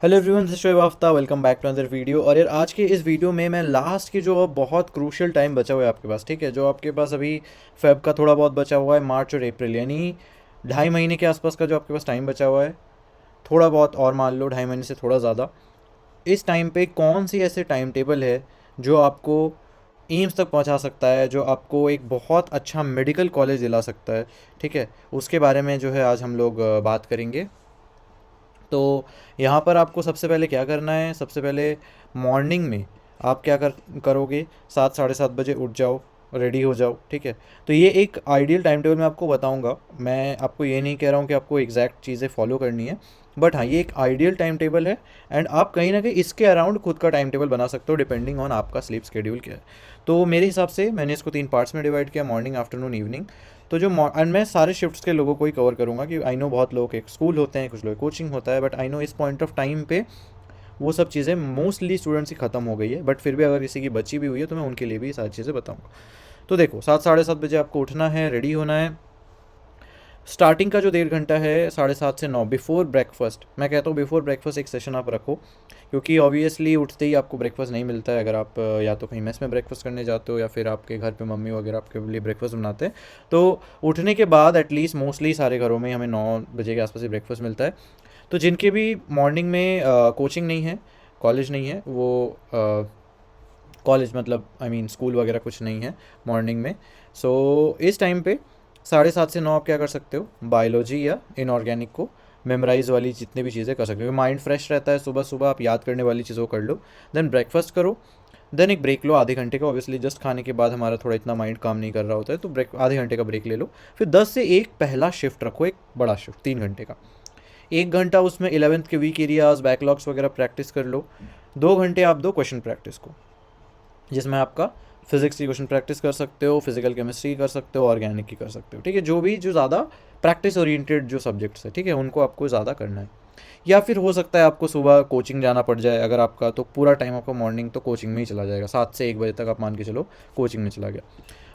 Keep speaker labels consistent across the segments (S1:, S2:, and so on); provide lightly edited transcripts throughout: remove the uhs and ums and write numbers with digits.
S1: Hello everyone, this is Shoaib Aftab. Welcome back to another video. और यार आज के इस वीडियो में मैं लास्ट की जो बहुत क्रूशियल टाइम बचा हुआ है आपके पास, ठीक है, जो आपके पास अभी फेब का थोड़ा बहुत बचा हुआ है, मार्च और अप्रैल यानी 2.5 महीने के आसपास का जो आपके पास टाइम बचा हुआ है, थोड़ा बहुत और मान लो 2.5 महीने से थोड़ा ज़्यादा, इस टाइम पे कौन सी ऐसे टाइम टेबल है जो आपको एम्स तक पहुंचा सकता है, जो आपको एक बहुत अच्छा मेडिकल कॉलेज दिला सकता है, ठीक है, उसके बारे में जो है आज हम लोग बात करेंगे। तो यहाँ पर आपको सबसे पहले क्या करना है, सबसे पहले मॉर्निंग में आप क्या करोगे, 7 साढ़े 7 बजे उठ जाओ, रेडी हो जाओ, ठीक है। तो ये एक आइडियल टाइम टेबल मैं आपको बताऊंगा। मैं आपको ये नहीं कह रहा हूँ कि आपको एग्जैक्ट चीज़ें फॉलो करनी है, बट हाँ, ये एक आइडियल टाइम टेबल है। एंड आप कहीं ना कहीं इसके अराउंड खुद का टाइम टेबल बना सकते हो डिपेंडिंग ऑन आपका स्लीप स्केड्यूल क्या है। तो मेरे हिसाब से मैंने इसको 3 पार्ट्स में डिवाइड किया, मॉर्निंग, आफ्टरनून, इवनिंग। तो जो एंड मैं सारे शिफ्ट्स के लोगों को ही कवर करूँगा कि आई नो बहुत लोग के स्कूल होते हैं, कुछ लोग कोचिंग होता है, बट आई नो इस पॉइंट ऑफ टाइम पे वो सब चीज़ें मोस्टली स्टूडेंट्स की ख़त्म हो गई है, बट फिर भी अगर किसी की बची भी हुई है तो मैं उनके लिए भी ये सारी चीज़ें बताऊँगा। तो देखो, 7 साढ़े 7 बजे आपको उठना है, रेडी होना है। स्टार्टिंग का जो 1.5 घंटा है 7:30 से 9 बिफोर ब्रेकफास्ट, मैं कहता हूँ बिफोर ब्रेकफास्ट एक सेशन आप रखो, क्योंकि ऑब्वियसली उठते ही आपको ब्रेकफास्ट नहीं मिलता है। अगर आप या तो कहीं मेस में ब्रेकफास्ट करने जाते हो या फिर आपके घर पे मम्मी वगैरह आपके लिए ब्रेकफास्ट बनाते हैं, तो उठने के बाद एटलीस्ट मोस्टली सारे घरों में हमें 9 बजे के आसपास ही ब्रेकफास्ट मिलता है। तो जिनके भी मॉर्निंग में कोचिंग नहीं है, कॉलेज नहीं है, वो कॉलेज मतलब आई मीन स्कूल वगैरह कुछ नहीं है मॉर्निंग में, सो इस टाइम पे 7:30 से 9 आप क्या कर सकते हो, बायोलॉजी या इनऑर्गेनिक को मेमोराइज वाली जितनी भी चीज़ें कर सकते हो। माइंड फ्रेश रहता है, सुबह सुबह आप याद करने वाली चीज़ों को कर लो। देन ब्रेकफास्ट करो, देन एक ब्रेक लो आधे घंटे का। ऑब्वियसली जस्ट खाने के बाद हमारा थोड़ा इतना माइंड काम नहीं कर रहा होता है, तो ब्रेक आधे घंटे का ब्रेक ले लो। फिर 10 से 1 पहला शिफ्ट रखो, एक बड़ा शिफ्ट 3 घंटे का। 1 घंटा उसमें 11th के वीक एरियाज बैकलॉग्स वगैरह प्रैक्टिस कर लो। 2 घंटे आप दो क्वेश्चन प्रैक्टिस को, जिसमें आपका फिजिक्स की क्वेश्चन प्रैक्टिस कर सकते हो, फिजिकल केमिस्ट्री कर सकते हो, ऑर्गेनिक की कर सकते हो, ठीक है, जो ज़्यादा प्रैक्टिस ओरिएंटेड जो सब्जेक्ट्स है, ठीक है, उनको आपको ज़्यादा करना है। या फिर हो सकता है आपको सुबह कोचिंग जाना पड़ जाए अगर आपका, तो पूरा टाइम आपका मॉर्निंग तो कोचिंग में ही चला जाएगा, 7 से 1 बजे तक आप मान के चलो कोचिंग में चला गया।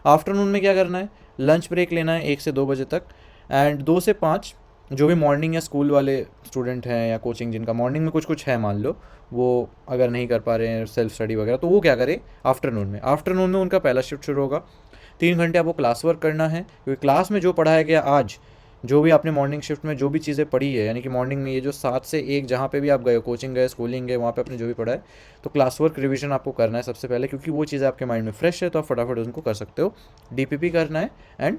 S1: आफ्टरनून में क्या करना है, लंच ब्रेक लेना है 1 से 2 बजे तक। एंड 2 से 5 जो भी मॉर्निंग या स्कूल वाले स्टूडेंट हैं या कोचिंग जिनका मॉर्निंग में कुछ कुछ है मान लो, वो अगर नहीं कर पा रहे हैं सेल्फ स्टडी वगैरह, तो वो क्या करें, आफ्टरनून में उनका पहला शिफ्ट शुरू होगा। 3 घंटे आपको क्लास वर्क करना है, क्योंकि क्लास में जो पढ़ाया गया आज, जो भी आपने मॉर्निंग शिफ्ट में जो भी चीज़ें पढ़ी है, यानी कि मॉर्निंग में ये जो 7 से 1 जहाँ पे भी आप गए, कोचिंग गए, स्कूलिंग गए, वहाँ पे आपने जो भी पढ़ा है, तो क्लास वर्क रिविजन आपको करना है सबसे पहले, क्योंकि वो चीज़ें आपके माइंड में फ्रेश है तो आप फटाफट उनको कर सकते हो। डीपीपी करना है एंड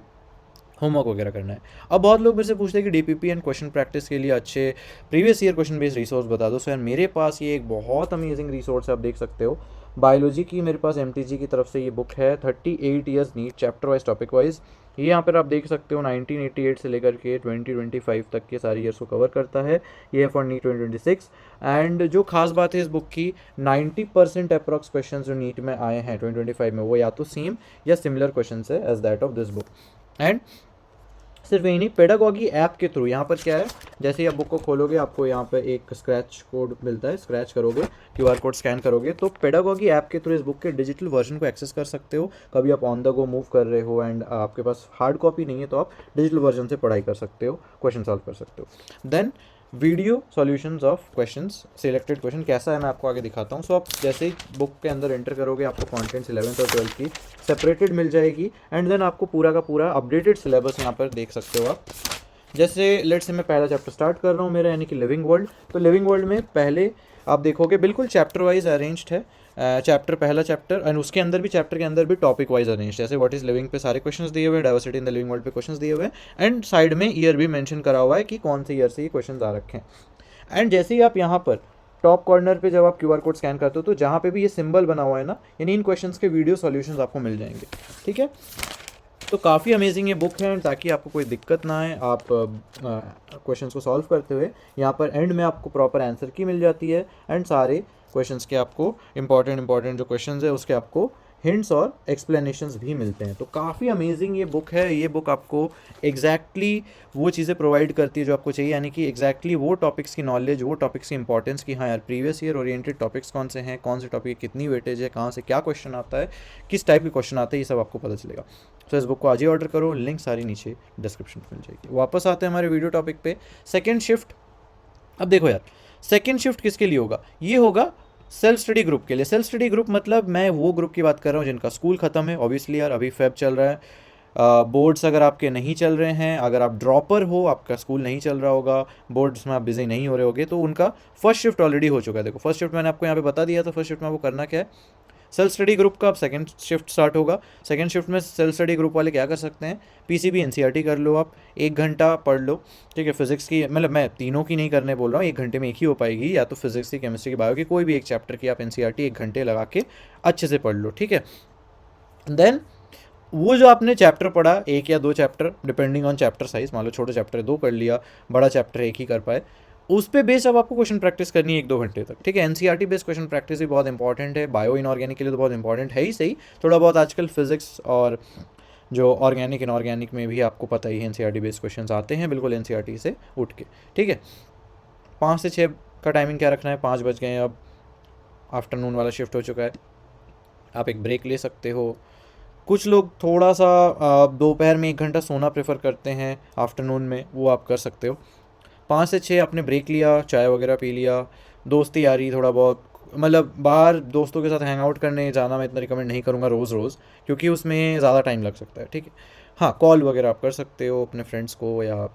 S1: होमवर्क वगैरह करना है। अब बहुत लोग मेरे से पूछते हैं कि डीपीपी एंड क्वेश्चन प्रैक्टिस के लिए अच्छे previous year question based resource बता दो। सो यार मेरे पास ये एक बहुत अमेजिंग रिसोर्स है, आप देख सकते हो। बायोलॉजी की मेरे पास एमटीजी की तरफ से ये बुक है, 38 years NEET, chapter wise, topic wise. ये यहाँ पर आप देख सकते हो 1988 से लेकर के 2025 तक के सारे ईयर्स को कवर करता है। ये है फॉर नीट 2026। एंड जो खास बात है इस बुक की, 90% अप्रॉक्स क्वेश्चन जो नीट में आए हैं 2025 में, वो या तो सेम या सिमिलर क्वेश्चन है as that of this book. And सिर्फ यही नहीं, पेडागॉगी ऐप के थ्रू यहाँ पर क्या है, जैसे ही आप बुक को खोलोगे आपको यहाँ पे एक स्क्रैच कोड मिलता है, स्क्रैच करोगे, क्यूआर कोड स्कैन करोगे, तो पेडागॉगी ऐप के थ्रू इस बुक के डिजिटल वर्जन को एक्सेस कर सकते हो। कभी आप ऑन द गो मूव कर रहे हो एंड आपके पास हार्ड कॉपी नहीं है, तो आप डिजिटल वर्जन से पढ़ाई कर सकते हो, क्वेश्चन सॉल्व कर सकते हो। Then video solutions of questions, selected question कैसा है मैं आपको आगे दिखाता हूँ। सो आप जैसे ही बुक के अंदर एंटर करोगे आपको कॉन्टेंट्स 11th और 12th की सेपरेटेड मिल जाएगी। एंड देन आपको पूरा का पूरा अपडेटेड सिलेबस यहाँ पर देख सकते हो आप। जैसे लेट से मैं पहला चैप्टर स्टार्ट कर रहा हूँ मेरा, यानी कि लिविंग वर्ल्ड। तो लिविंग वर्ल्ड में पहले आप देखोगे बिल्कुल चैप्टर वाइज अरेंज्ड है, चैप्टर पहला चैप्टर, एंड उसके अंदर भी चैप्टर के अंदर भी टॉपिक वाइज अरेंज, जैसे व्हाट इज लिविंग पे सारे क्वेश्चंस दिए हुए हैं, diversity in the living world पे क्वेश्चंस दिए हुए हैं, एंड साइड में ईयर भी मेंशन करा हुआ है कि कौन से ईयर से ये क्वेश्चंस आ रखे हैं। एंड जैसे ही आप यहाँ पर टॉप कॉर्नर पे जब आप क्यूआर कोड स्कैन करते हो, तो जहाँ पे भी ये सिंबल बना हुआ है ना, यानी इन क्वेश्चंस के वीडियो सॉल्यूशंस आपको मिल जाएंगे, ठीक है। तो काफ़ी अमेजिंग ये बुक है, ताकि आपको कोई दिक्कत ना आए आप क्वेश्चंस को सॉल्व करते हुए। यहाँ पर एंड में आपको प्रॉपर आंसर की मिल जाती है, एंड सारे क्वेश्चंस के आपको इंपॉर्टेंट जो क्वेश्चंस है उसके आपको हिंट्स और एक्सप्लेनेशंस भी मिलते हैं। तो काफ़ी अमेजिंग ये बुक है। ये बुक आपको एग्जैक्टली वो चीज़ें प्रोवाइड करती है जो आपको चाहिए, यानी कि एग्जैक्टली वो टॉपिक्स की नॉलेज, वो टॉपिक्स की इंपॉर्टेंस की, हाँ यार प्रीवियस ईयर ओरिएंटेड टॉपिक्स कौन से हैं, कौन से टॉपिक की कितनी वेटेज है, कहाँ से क्या क्वेश्चन आता है, किस टाइप के क्वेश्चन आते हैं, ये सब आपको पता चलेगा। तो इस बुक को आज ही ऑर्डर करो, लिंक सारी नीचे डिस्क्रिप्शन में मिल जाएगी। वापस आते हैं हमारे वीडियो टॉपिक पे, सेकेंड शिफ्ट। अब देखो यार, सेकेंड शिफ्ट किसके लिए होगा? ये होगा सेल्फ स्टडी ग्रुप के लिए। सेल्फ स्टडी ग्रुप मतलब मैं वो ग्रुप की बात कर रहा हूँ जिनका स्कूल ख़त्म है, ऑब्वियसली यार अभी फेब चल रहा है, बोर्ड्स अगर आपके नहीं चल रहे हैं, अगर आप ड्रॉपर हो, आपका स्कूल नहीं चल रहा होगा, बोर्ड्स में आप बिजी नहीं हो रहे होगे, तो उनका फर्स्ट शिफ्ट ऑलरेडी हो चुका है। देखो फर्स्ट शिफ्ट मैंने आपको यहाँ पे बता दिया था, फर्स्ट शिफ्ट में आपको करना क्या है, सेल्फ स्टडी ग्रुप का अब सेकंड शिफ्ट स्टार्ट होगा। सेकंड शिफ्ट में सेल्फ स्टडी ग्रुप वाले क्या कर सकते हैं, पीसीबी एनसीईआरटी कर लो आप, 1 घंटा पढ़ लो, ठीक है। फिजिक्स की, मतलब मैं तीनों की नहीं करने बोल रहा हूँ, 1 घंटे में एक ही हो पाएगी, या तो फिजिक्स की, केमिस्ट्री की, बायो की, कोई भी एक चैप्टर की आप एनसीईआरटी 1 घंटे लगा के अच्छे से पढ़ लो, ठीक है। देन वो जो आपने चैप्टर पढ़ा, 1 या 2 chapter depending on chapter size, मान लो छोटे चैप्टर 2 कर लिया, बड़ा चैप्टर 1 ही कर पाए, उस पे बेस अब आपको क्वेश्चन प्रैक्टिस करनी है 1-2 घंटे तक, ठीक है। एनसीईआरटी बेस्ड क्वेश्चन प्रैक्टिस भी बहुत इंपॉर्टेंट है, बायो इनऑर्गेनिक के लिए तो बहुत इंपॉर्टेंट है ही सही, थोड़ा बहुत आजकल फिजिक्स और जो ऑर्गेनिक इनऑर्गेनिक में भी आपको पता ही है एनसीईआरटी बेस्ड क्वेश्चन आते हैं बिल्कुल एनसीईआरटी से उठ के, ठीक है। 5 से 6 का टाइमिंग क्या रखना है, 5 बज गए हैं अब, आफ्टरनून वाला शिफ्ट हो चुका है, आप एक ब्रेक ले सकते हो। कुछ लोग थोड़ा सा दोपहर में 1 घंटा सोना प्रेफर करते हैं आफ्टरनून में, वो आप कर सकते हो। 5 से 6 आपने ब्रेक लिया, चाय वगैरह पी लिया, दोस्ती यारी थोड़ा बहुत, मतलब बाहर दोस्तों के साथ हैंग आउट करने जाना मैं इतना रिकमेंड नहीं करूँगा रोज़ रोज़, क्योंकि उसमें ज़्यादा टाइम लग सकता है, ठीक है। हाँ, कॉल वगैरह आप कर सकते हो अपने फ्रेंड्स को, या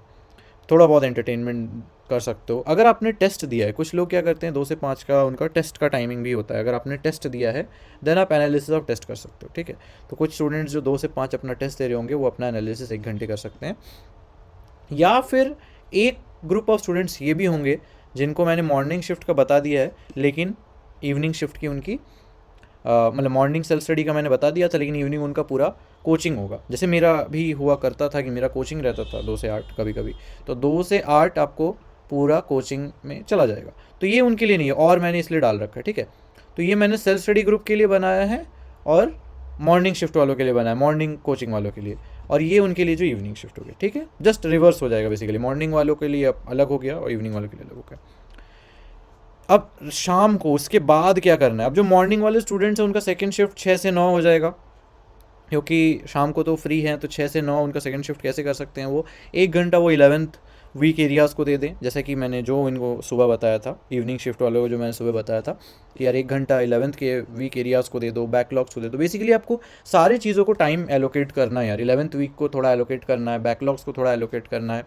S1: थोड़ा बहुत एंटरटेनमेंट कर सकते हो। अगर आपने टेस्ट दिया है, कुछ लोग क्या करते हैं 2 से 5 का उनका टेस्ट का टाइमिंग भी होता है, अगर आपने टेस्ट दिया है देन आप एनालिसिस ऑफ टेस्ट कर सकते हो, ठीक है। तो कुछ स्टूडेंट्स जो 2 से 5 अपना टेस्ट दे रहे होंगे वो अपना एनालिसिस 1 घंटे कर सकते हैं। या फिर एक ग्रुप ऑफ स्टूडेंट्स ये भी होंगे जिनको मैंने मॉर्निंग शिफ्ट का बता दिया है, लेकिन इवनिंग शिफ्ट की उनकी मतलब मॉर्निंग सेल्फ स्टडी का मैंने बता दिया था, लेकिन इवनिंग उनका पूरा कोचिंग होगा। जैसे मेरा भी हुआ करता था कि मेरा कोचिंग रहता था 2 से 8 कभी कभी, तो 2 से 8 आपको पूरा कोचिंग में चला जाएगा, तो ये उनके लिए नहीं है, और मैंने इसलिए डाल रखा है, ठीक है। तो ये मैंने सेल्फ स्टडी ग्रुप के लिए बनाया है और मॉर्निंग शिफ्ट वालों के लिए बनाया, मॉर्निंग कोचिंग वालों के लिए, और ये उनके लिए जो इवनिंग शिफ्ट होगी, ठीक है। जस्ट रिवर्स हो जाएगा बेसिकली, मॉर्निंग वालों के लिए अलग हो गया और इवनिंग वालों के लिए अलग हो गया। अब शाम को उसके बाद क्या करना है, अब जो मॉर्निंग वाले स्टूडेंट्स हैं उनका सेकंड शिफ्ट 6 से 9 हो जाएगा, क्योंकि शाम को तो फ्री हैं, तो 6 से 9 उनका सेकंड शिफ्ट कैसे कर सकते हैं, वो 1 घंटा वो 11th वीक एरियाज़ को दे दें, जैसे कि मैंने जो इनको सुबह बताया था, इवनिंग शिफ्ट वालों को जो मैंने सुबह बताया था कि यार 1 घंटा 11th के वीक एरियाज़ को दे दो, बैकलॉग्स को दे दो। बेसिकली आपको सारी चीज़ों को टाइम एलोकेट करना है यार, 11th वीक को थोड़ा एलोकेट करना है, बैकलॉग्स को थोड़ा एलोकेट करना है,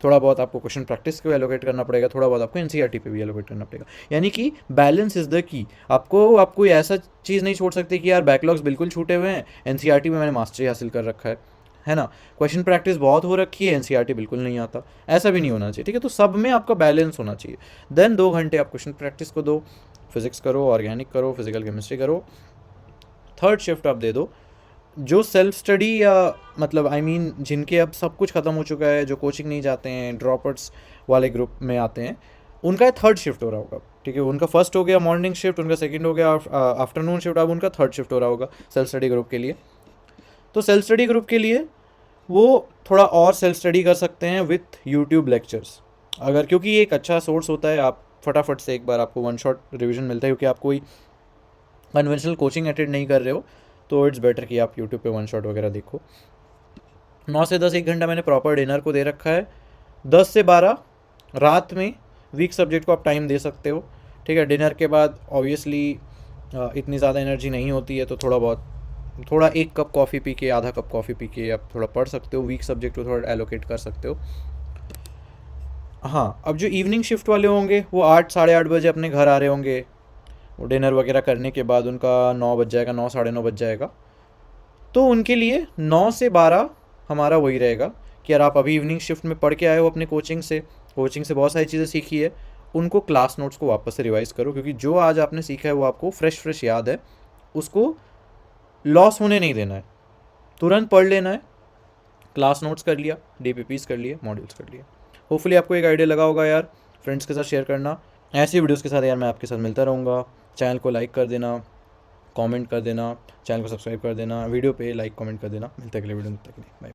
S1: थोड़ा बहुत आपको क्वेश्चन प्रैक्टिस को एलोकेट करना पड़ेगा, थोड़ा बहुत आपको एनसीईआरटी पे भी एलोकेट करना पड़ेगा। यानी कि बैलेंस इज़ द की। आप कोई ऐसा चीज़ नहीं छोड़ सकते कि यार बैकलॉग्स बिल्कुल छूटे हुए हैं, एनसीईआरटी में मैंने मास्टरी हासिल कर रखा है ना, क्वेश्चन प्रैक्टिस बहुत हो रखी है, एनसीईआरटी बिल्कुल नहीं आता, ऐसा भी नहीं होना चाहिए, ठीक है। तो सब में आपका बैलेंस होना चाहिए। देन 2 घंटे आप क्वेश्चन प्रैक्टिस को दो, फिजिक्स करो, ऑर्गेनिक करो, फिजिकल केमिस्ट्री करो। थर्ड शिफ्ट आप दे दो जो सेल्फ स्टडी, या मतलब आई मीन जिनके अब सब कुछ ख़त्म हो चुका है, जो कोचिंग नहीं जाते हैं, ड्रॉपर्स वाले ग्रुप में आते हैं, उनका थर्ड शिफ्ट हो रहा होगा, ठीक है। उनका फर्स्ट हो गया मॉर्निंग शिफ्ट, उनका सेकंड हो गया आफ्टरनून शिफ्ट, अब उनका थर्ड शिफ्ट हो रहा होगा सेल्फ स्टडी ग्रुप के लिए। तो सेल्फ स्टडी ग्रुप के लिए वो थोड़ा और सेल्फ स्टडी कर सकते हैं विथ यूट्यूब लेक्चर्स, अगर, क्योंकि ये एक अच्छा सोर्स होता है, आप फटाफट से एक बार आपको 1 शॉट रिविजन मिलता है, क्योंकि आप कोई कन्वेंशनल कोचिंग अटेंड नहीं कर रहे हो, तो इट्स बेटर कि आप यूट्यूब पे 1 शॉट वगैरह देखो। 9 से 10 1 घंटा मैंने प्रॉपर डिनर को दे रखा है। 10 से 12 रात में वीक सब्जेक्ट को आप टाइम दे सकते हो, ठीक है। डिनर के बाद ऑब्वियसली इतनी ज़्यादा एनर्जी नहीं होती है, तो थोड़ा 1 कप कॉफ़ी पी के, आधा कप कॉफ़ी पी के आप थोड़ा पढ़ सकते हो, वीक सब्जेक्ट को थोड़ा एलोकेट कर सकते हो। हाँ, अब जो इवनिंग शिफ्ट वाले होंगे वो 8 साढ़े 8 बजे अपने घर आ रहे होंगे, वो डिनर वगैरह करने के बाद उनका 9 बज जाएगा, 9 साढ़े 9 बज जाएगा। तो उनके लिए 9 से 12 हमारा वही रहेगा कि यार आप अभी इवनिंग शिफ्ट में पढ़ के आए हो अपने कोचिंग से बहुत सारी चीज़ें सीखी है, उनको क्लास नोट्स को वापस से रिवाइज़ करो, क्योंकि जो आज आपने सीखा है वो आपको फ्रेश याद है, उसको लॉस होने नहीं देना है, तुरंत पढ़ लेना है। क्लास नोट्स कर लिया, डीपीपीस कर लिए, मॉड्यूल्स कर लिए। होपफुली आपको एक आइडिया लगा होगा यार, फ्रेंड्स के साथ शेयर करना। ऐसी वीडियोस के साथ यार मैं आपके साथ मिलता रहूँगा। चैनल को लाइक कर देना, कमेंट कर देना, चैनल को सब्सक्राइब कर देना, वीडियो पे लाइक कमेंट कर देना। मिलते हैं अगले वीडियो में, तक के लिए बाय।